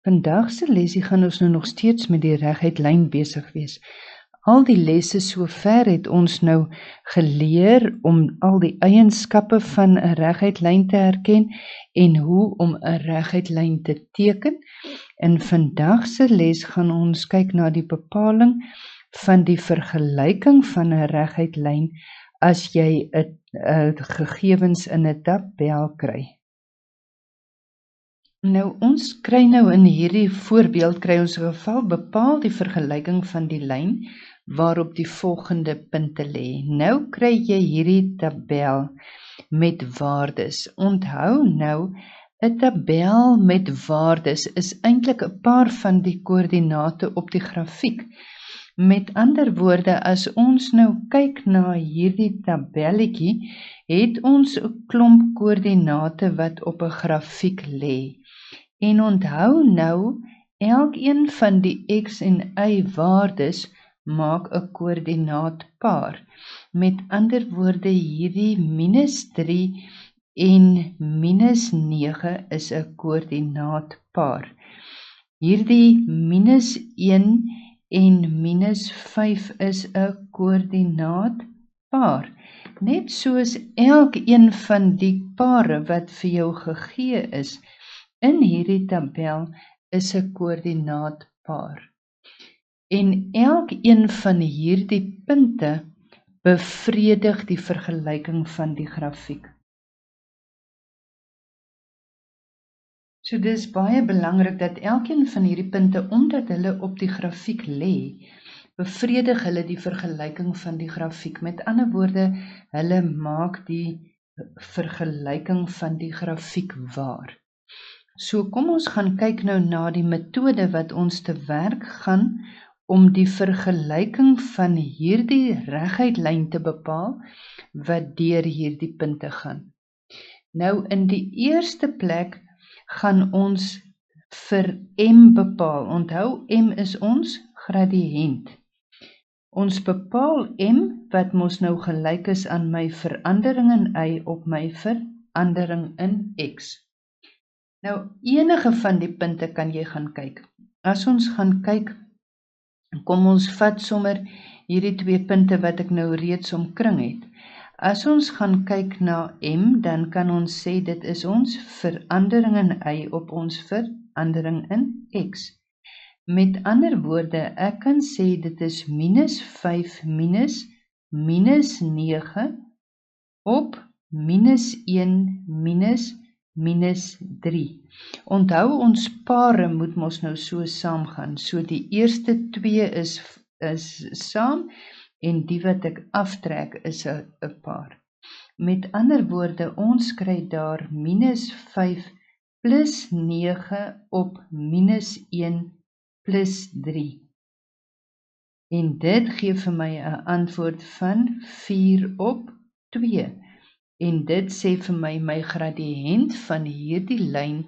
Vandag se lesie gaan ons nou nog steeds met die reguit lyn besig wees. Al die lesse sover het ons nou geleer om al die eienskappe van 'n reguit lyn te herken en hoe om 'n reguit lyn te teken. In vandag se les gaan ons kyk na die bepaling van die vergelyking van 'n reguit lyn as jy 'n gegevens in 'n tabel kry. Nou ons kry nou in hierdie voorbeeld kry ons 'n geval bepaal die vergelyking van die lyn waarop die volgende punte lê. Nou kry jy hierdie tabel met waardes. Onthou nou, 'n tabel met waardes is eintlik 'n paar van die koördinate op die grafiek. Met ander woorde, as ons nou kyk na hierdie tabelletjie, het ons 'n klomp koördinate wat op 'n grafiek lê. En onthou nou, elkeen van die x en y waardes maak 'n koördinaatpaar. Met ander woorde, hierdie -3 en -9 is 'n koördinaatpaar. Hierdie -1 en -5 is 'n koördinaatpaar. Net soos elkeen van die pare wat vir jou gegee is in hierdie tabel is 'n koördinaatpaar. En elkeen van hierdie punte bevredig die vergelyking van die grafiek. So dis baie belangrik dat elkeen van hierdie punte, omdat hulle op die grafiek lê, bevredig hulle die vergelyking van die grafiek. Met ander woorde, hulle maak die vergelyking van die grafiek waar. So kom ons gaan kyk nou na die metode wat ons te werk gaan om die vergelyking van hierdie reguit lyn te bepaal wat deur hierdie punte gaan. Nou in die eerste plek gaan ons vir m bepaal. Onthou, m is ons gradiënt. Ons bepaal m wat mos nou gelyk is aan my verandering in y op my verandering in x. Nou enige van die punte kan jy gaan kyk. As ons gaan kyk, kom ons vat sommer hierdie 2 punte wat ek nou reeds omkring het. As ons gaan kyk na m, dan kan ons sê dit is ons verandering in y op ons verandering in x. Met ander woorde, ek kan sê dit is -5 minus -9 op -1 minus -3. Onthou, ons pare moet mos nou so saamgaan. So die eerste 2 is saam en die wat ek aftrek is 'n paar. Met ander woorde, ons kry daar -5 plus 9 op -1 plus 3. En dit gee vir my 'n antwoord van 4 op 2. En dit sê vir my gradiënt van hierdie lyn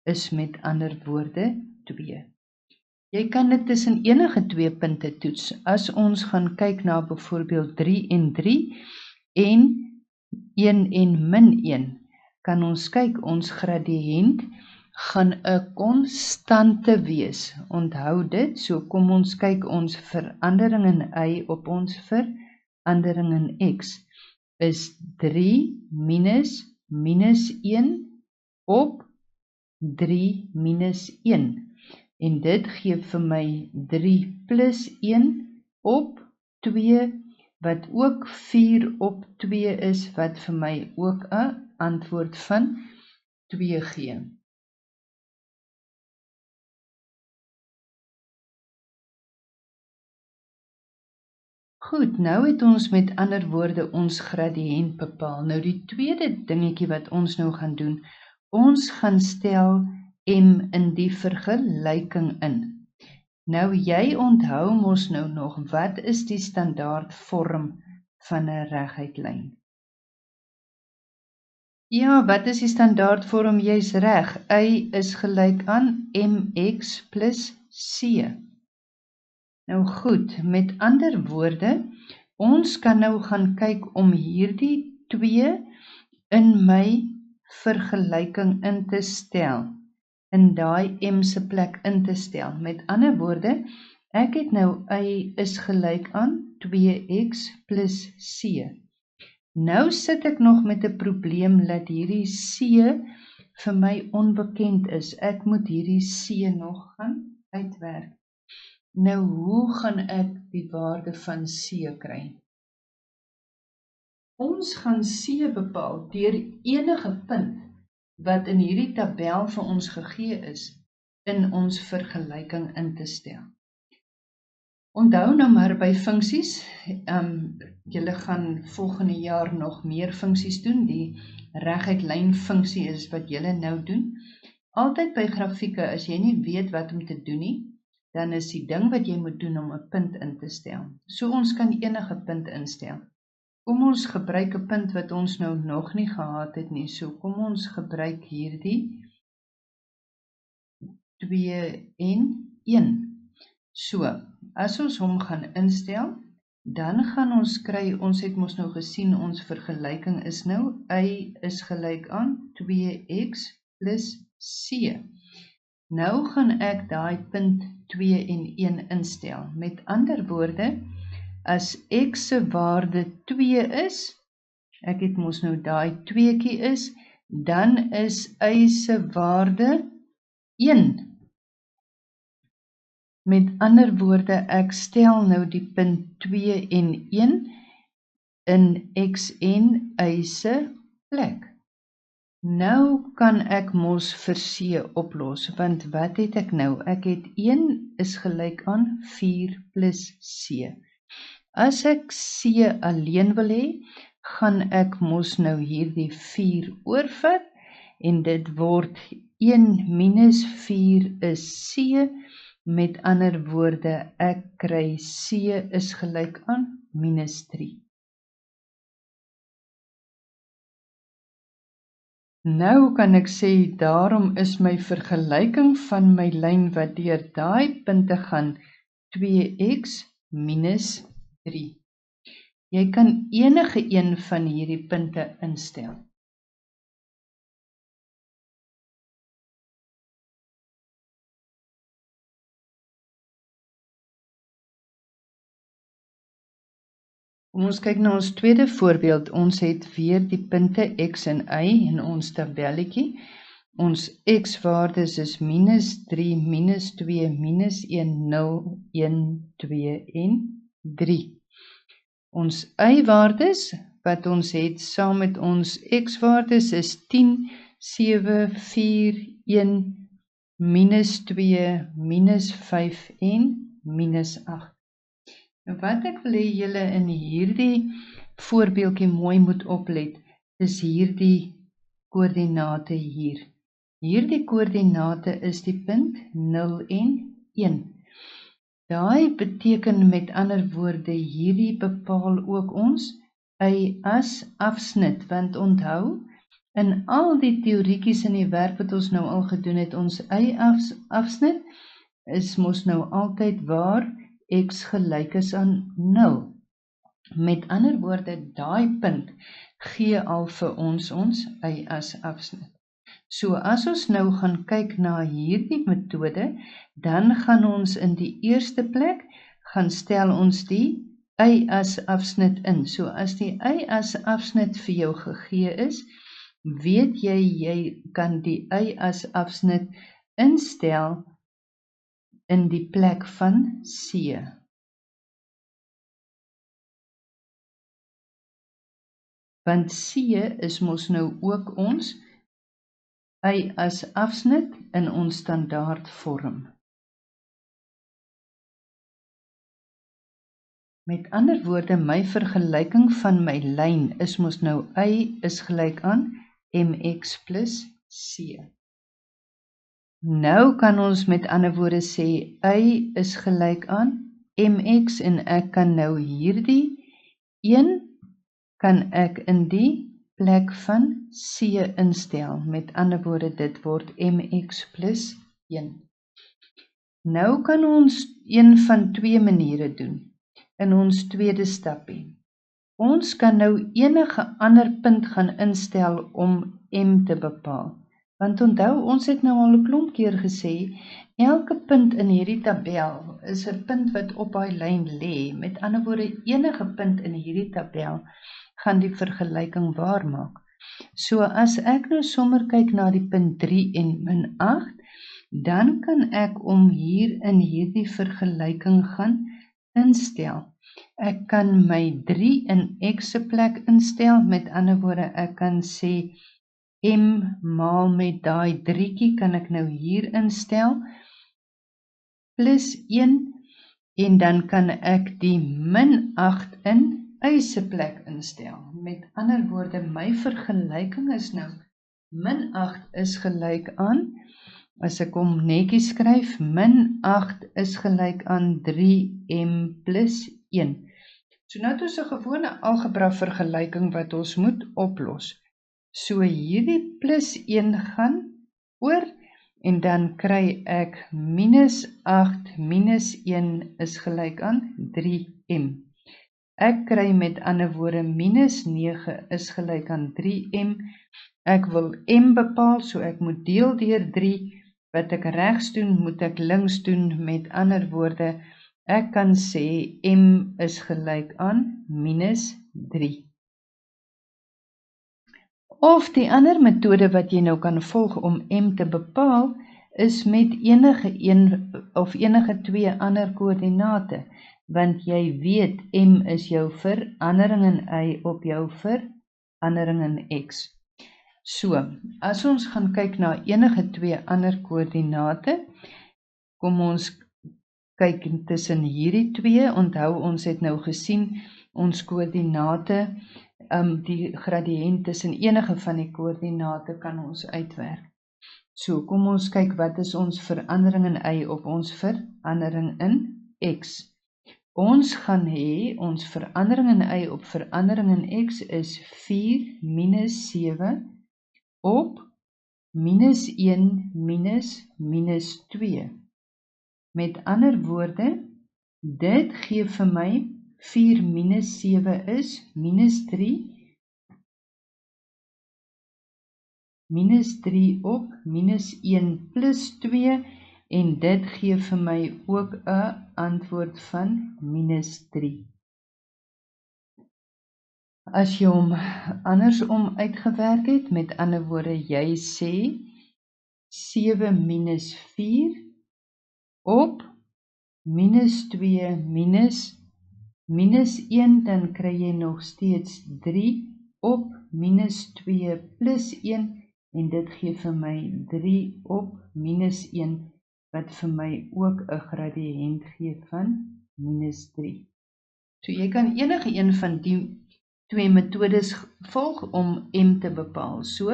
is met ander woorde 2. Jy kan dit tussen enige 2 punte toets. As ons gaan kyk na byvoorbeeld 3 en 3 en 1 en -1, kan ons kyk, ons gradiënt gaan 'n konstante wees. Onthou dit, so kom ons kyk ons verandering in y op ons verandering in x is 3 minus -1 op 3 minus 1. En dit gee vir my 3 plus 1 op 2, wat ook 4 op 2 is, wat vir my ook 'n antwoord van 2 gee. Goed, nou het ons met ander woorde ons gradiënt bepaal. Nou die tweede dingetjie wat ons nou gaan doen, ons gaan stel m in die vergelyking in. Nou jy onthou mos nou nog, wat is die standaard vorm van 'n reguit lyn? Ja, wat is die standaard vorm? Jy's reg, y is gelyk aan mx plus c. Nou goed, met ander woorde, ons kan nou gaan kyk om hierdie 2 in my vergelyking in te stel. in daai M se plek in te stel. Met ander woorde, ek het nou y is gelyk aan 2x plus c. Nou sit ek nog met 'n probleem dat hierdie c vir my onbekend is. Ek moet hierdie c nog gaan uitwerk. Nou, hoe gaan ek die waarde van c kry? Ons gaan c bepaal deur enige punt wat in hierdie tabel vir ons gegee is, in ons vergelyking in te stel. Onthou nou maar by funksies, julle gaan volgende jaar nog meer funksies doen, die reguit lyn funksie is wat julle nou doen. Altyd by grafieke, as jy nie weet wat om te doen nie, dan is die ding wat jy moet doen om 'n punt in te stel. So ons kan enige punt instel. Kom ons gebruik 'n punt wat ons nou nog nie gehad het nie. So kom ons gebruik hierdie 2 en 1. So, as ons hom gaan instel, dan gaan ons kry, ons het mos nou gesien, ons vergelyking is nou, y is gelyk aan 2x plus c. Nou gaan ek daai punt 2 en 1 instel. Met ander woorde, as x se waarde 2 is, ek het mos nou daai 2kie is, dan is y se waarde 1. Met ander woorde, ek stel nou die punt 2 en 1 in x en y se plek. Nou kan ek mos vir c oplos, want wat het ek nou? Ek het 1 is gelyk aan 4 plus c. As ek c alleen wil hê, gaan ek mos nou hierdie 4 oorvat, en dit word 1 minus 4 is c, met ander woorde, ek kry c is gelyk aan minus 3. Nou kan ek sê, daarom is my vergelyking van my lyn wat deur daai punte gaan 2x minus 3. Jy kan enige een van hierdie punte instel. Kom ons kyk na ons tweede voorbeeld. Ons het weer die punte x en y in ons tabelletjie. Ons x-waardes is minus 3, minus 2, minus 1, 0, 1, 2 en 3. Ons y-waardes wat ons het saam met ons x-waardes is 10, 7, 4, 1, minus 2, minus 5 en minus 8. Nou wat ek wil hê julle in hierdie voorbeeldjie mooi moet oplet, is hierdie koördinate hier. Hierdie koördinate is die punt 0 en 1. Daai beteken met ander woorde, hierdie bepaal ook ons y-as afsnit, want onthou, in al die teorietjies in die werk wat ons nou al gedoen het, ons y-afsnit is mos nou altyd waar x gelyk is aan 0. Met ander woorde, daai punt gee al vir ons y-as afsnit. So as ons nou gaan kyk na hierdie metode, dan gaan ons in die eerste plek gaan stel ons die y-as afsnit in. So as die y-as afsnit vir jou gegee is, weet jy kan die y-as afsnit instel in die plek van c. Want c is mos nou ook ons y-as afsnit in ons standaard vorm. Met ander woorde, my vergelyking van my lyn is mos nou y is gelyk aan mx plus c. Nou kan ons met ander woorde sê y is gelyk aan mx en ek kan nou hierdie 1 kan ek in die plek van c instel. Met ander woorde, dit word mx plus 1. Nou kan ons een van twee maniere doen in ons tweede stappie. Ons kan nou enige ander punt gaan instel om m te bepaal. Want onthou, ons het nou al 'n klomp keer gesê, elke punt in hierdie tabel is 'n punt wat op daai lyn lê. Met ander woorde, enige punt in hierdie tabel gaan die vergelyking waarmaak. So as ek nou sommer kyk na die punt 3 en min 8, dan kan ek om hier in hierdie vergelyking gaan instel. Ek kan my 3 in x se plek instel, met ander woorde, ek kan sê m maal met daai 3tjie kan ek nou hier instel, plus 1, en dan kan ek die min 8 in y se plek instel. Met ander woorde, my vergelyking is nou, min 8 is gelyk aan, as ek hom netjies skryf, min 8 is gelyk aan 3m plus 1. So nou het ons 'n gewone algebra vergelyking wat ons moet oplos. So hierdie plus 1 gaan oor, en dan kry ek minus 8 minus 1 is gelyk aan 3m. Ek kry met ander woorde minus 9 is gelyk aan 3m. Ek wil m bepaal, so ek moet deel deur 3. Wat ek regs doen, moet ek links doen. Met ander woorde, ek kan sê m is gelyk aan minus 3. Of die ander metode wat jy nou kan volg om m te bepaal, is met enige een of enige 2 ander koördinate, want jy weet m is jou verandering in y op jou verandering in x. So, as ons gaan kyk na enige 2 ander koördinate, kom ons kyk tussen hierdie 2, onthou ons het nou gesien, ons koördinate, die gradiënt tussen enige van die koördinate kan ons uitwerk. So, kom ons kyk wat is ons verandering in y op ons verandering in x. Ons gaan hê, ons verandering in y op verandering in x is 4 minus 7 op minus 1 minus 2. Met ander woorde, dit gee vir my 4 minus 7 is minus 3, minus 3 op minus 1 plus 2, en dit gee vir my ook 'n antwoord van minus 3. As jy hom andersom uitgewerk het, met ander woorde, jy sê 7 minus 4 op minus 2 minus 1, dan kry jy nog steeds 3 op minus 2 plus 1, en dit gee vir my 3 op minus 1, wat vir my ook 'n gradiënt gee van minus 3. So jy kan enige een van die 2 metodes volg om m te bepaal. So,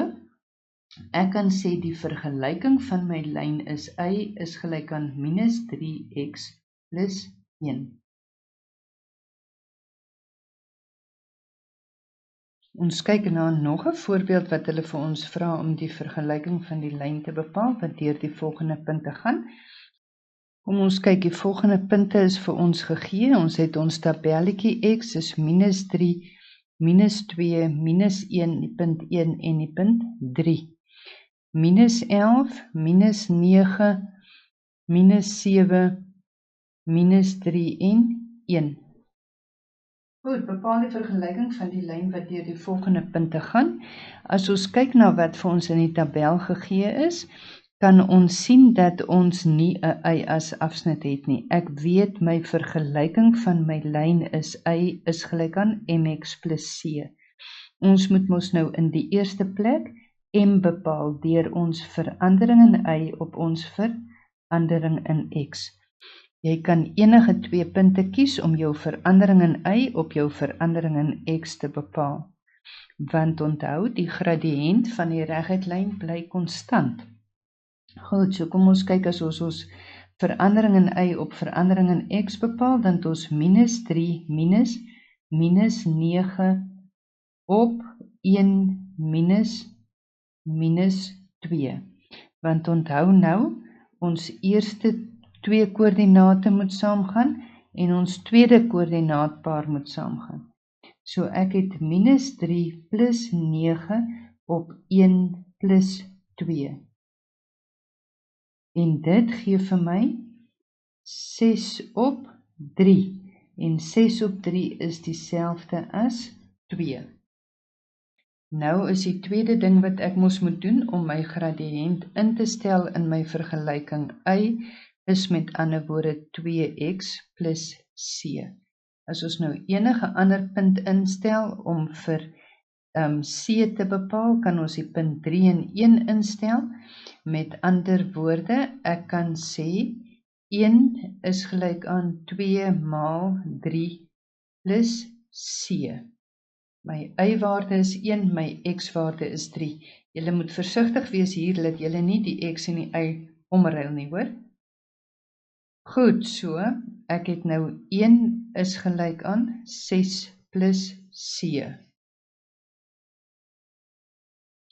ek kan sê die vergelyking van my lyn is y is gelyk aan minus 3x plus 1. Ons kyk na nog 'n voorbeeld wat hulle vir ons vra om die vergelyking van die lyn te bepaal, wat deur die volgende punte gaan. Kom ons kyk, die volgende punte is vir ons gegee. Ons het ons tabelletjie x is minus 3, minus 2, minus 1, die punt 1 en die punt 3. Minus 11, minus 9, minus 7, minus 3 en 1. Goed, bepaal die vergelyking van die lyn wat deur die volgende punte gaan. As ons kyk na wat vir ons in die tabel gegee is, kan ons sien dat ons nie 'n y-as afsnit het nie. Ek weet my vergelyking van my lyn is y is gelyk aan mx plus c. Ons moet mos nou in die eerste plek m bepaal deur ons verandering in y op ons verandering in x. Jy kan enige 2 punte kies om jou verandering in y op jou verandering in x te bepaal. Want onthou, die gradiënt van die reguitlyn bly konstant. Goed, so kom ons kyk, as ons verandering in y op verandering in x bepaal, dan het ons minus 3 minus 9 op 1 minus 2. Want onthou nou, ons eerste 2 koördinate moet saamgaan en ons tweede koördinaatpaar moet saamgaan. So ek het minus 3 plus 9 op 1 plus 2. En dit gee vir my 6 op 3. En 6 op 3 is dieselfde as 2. Nou is die tweede ding wat ek moet doen om my gradiënt in te stel in my vergelyking y is met ander woorde 2x plus c. As ons nou enige ander punt instel om vir c te bepaal, kan ons die punt 3 en 1 instel. Met ander woorde, ek kan sê 1 is gelyk aan 2 maal 3 plus c. My y-waarde is 1, my x-waarde is 3. Julle moet versigtig wees hier, dat julle nie die x en die y omruil nie, hoor? Goed, so, ek het nou 1 is gelyk aan 6 plus c.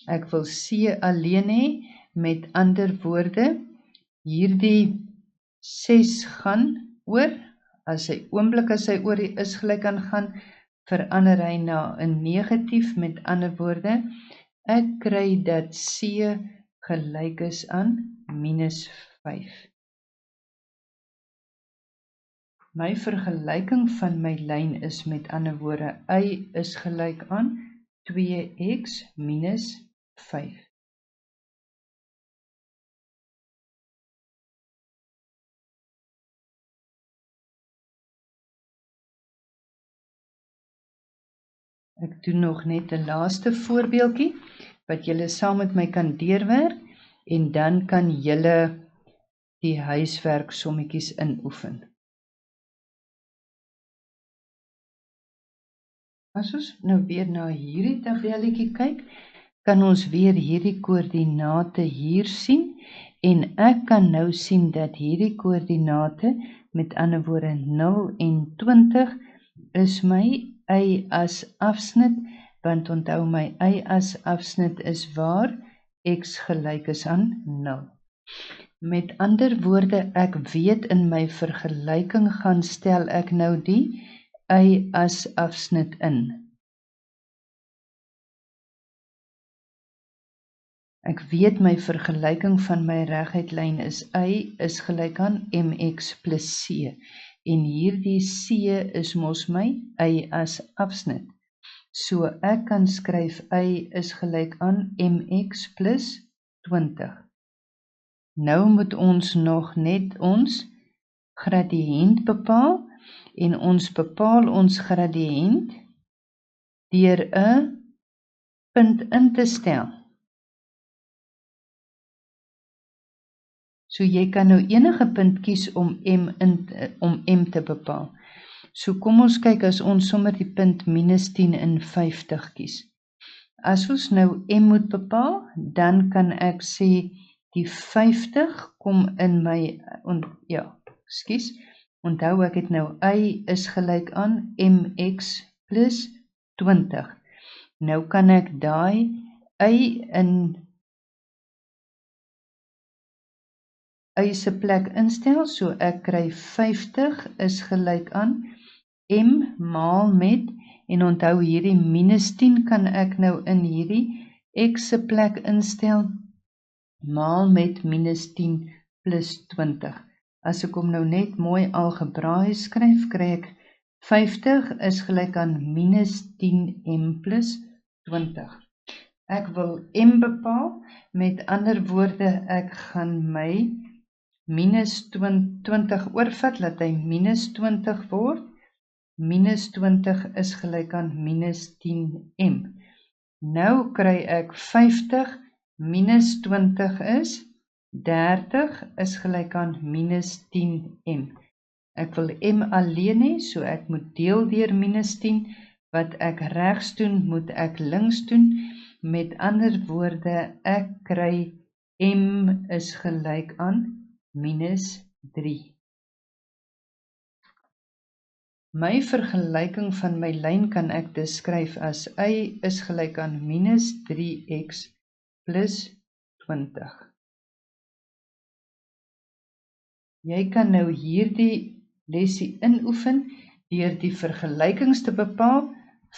Ek wil c alleen hê, met ander woorde, hierdie 6 gaan oor, as hy oor die is gelyk aan gaan, verander hy na 'n negatief, met ander woorde, ek kry dat c gelyk is aan minus 5. My vergelyking van my lyn is met ander woorde, y is gelyk aan 2x minus 5. Ek doen nog net 'n laaste voorbeeldjie, wat julle saam met my kan deurwerk, en dan kan julle die huiswerk sommetjies inoefen. As ons nou weer na hierdie tabelletjie kyk, kan ons weer hierdie koördinate hier sien, en ek kan nou sien dat hierdie koördinate, met ander woorde 0 en 20, is my y-as afsnit, want onthou my y-as afsnit is waar x gelyk is aan 0. Met ander woorde, ek weet in my vergelyking gaan stel ek nou die y-as afsnit in. Ek weet my vergelyking van my reguitlyn is y is gelyk aan mx plus c. En hierdie c is mos my y-as afsnit. So ek kan skryf y is gelyk aan mx plus 20. Nou moet ons nog net ons gradiënt bepaal, en ons bepaal ons gradiënt deur 'n punt in te stel. So jy kan nou enige punt kies om m te bepaal. So kom ons kyk as ons sommer die punt minus 10 in 50 kies. As ons nou m moet bepaal, dan kan ek sê die 50 kom in my, onthou ek het nou y is gelyk aan mx plus 20. Nou kan ek daai y in y se plek instel, so ek kry 50 is gelyk aan m maal met, en onthou hierdie minus 10 kan ek nou in hierdie x se plek instel, maal met minus 10 plus 20. As ek hom nou net mooi algebraïs skryf, kry ek 50 is gelyk aan minus 10m plus 20. Ek wil m bepaal, met ander woorde, ek gaan my minus 20 oorvat, laat hy minus 20 word. Minus 20 is gelyk aan minus 10m. Nou kry ek 50 minus 20 is 30 is gelyk aan minus 10m. Ek wil m alleen hê, so ek moet deel deur minus 10. Wat ek regs doen, moet ek links doen. Met ander woorde, ek kry m is gelyk aan minus 3. My vergelyking van my lyn kan ek dus skryf as y is gelyk aan minus 3x plus 20. Jy kan nou hierdie lesie inoefen deur die vergelykings te bepaal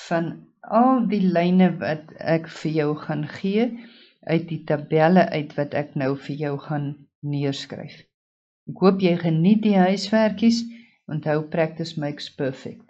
van al die lyne wat ek vir jou gaan gee, uit die tabelle uit wat ek nou vir jou gaan neerskryf. Ek hoop jy geniet die huiswerkies. Onthou, practice makes perfect.